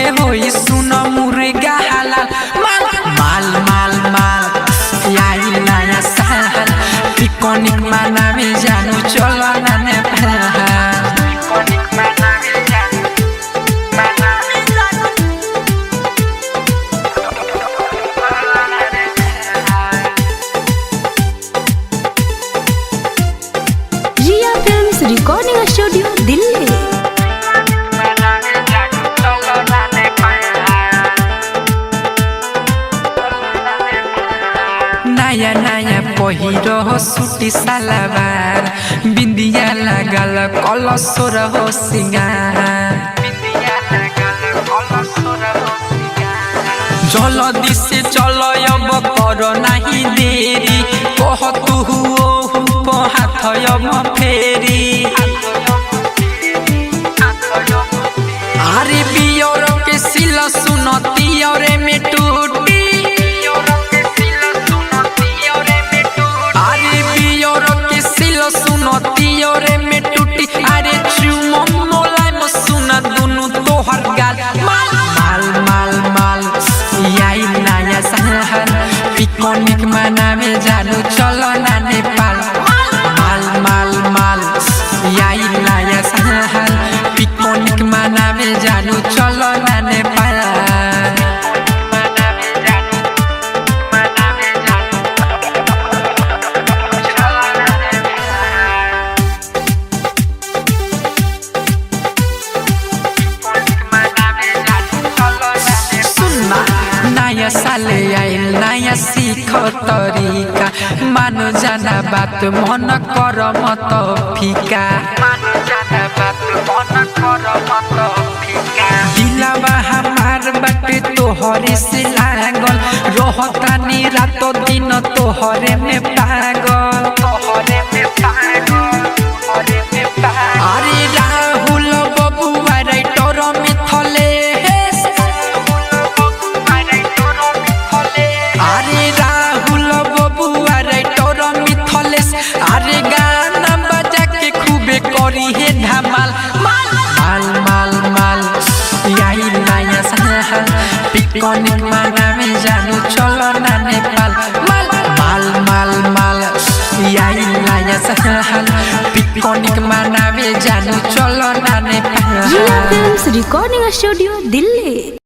के होई सुन मुर्गा हलाल माल माल माल माल आई नया साल पिकनिक मनावे जानू चलो ना नेपाल रिया फिल्म्स रिकॉर्डिंग स्टूडियो दिल्ली। नया नया पहिरो सूटी सलवार बिंदिया लगल कलसोर हो सिंगार जल्दी से चलो अब करो नहीं देरी कह तू हाथ अब फेरी अरे बियर के सिल सुनती और में टूटी अरे बियर के सिल सुनती और में टूटी अरे चुमो मोलाई में सुना दुनु तोहर गाल माल माल माल माल आई नया साल पिकनिक मनावे जानू चलो ना नेपाल माल माल माल आई नया साल पिकनिक मनावे जानू चलो ना नेपाल नया साल आइल नया सीख तरीका मानो जाना बात मन कर मत फीका दिलवा हमार बाटे तोहरे से लागल रहतानी रात दिन तोहरे में पागल अरे राहुल बबुआ राइटर में थले अरे राहुल बबुआ राइटर मिथलेश अरे गाना बजा के खूबे करी है धमाल माल माल माल माल आई नया साल पिकनिक मनावे जानू चलो ना नेपाल माल माल माल माल आई नया साल पिकनिक मनावे जानू चलो ना नेपाल। रिया फिल्म्स रिकॉर्डिंग स्टूडियो दिल्ली।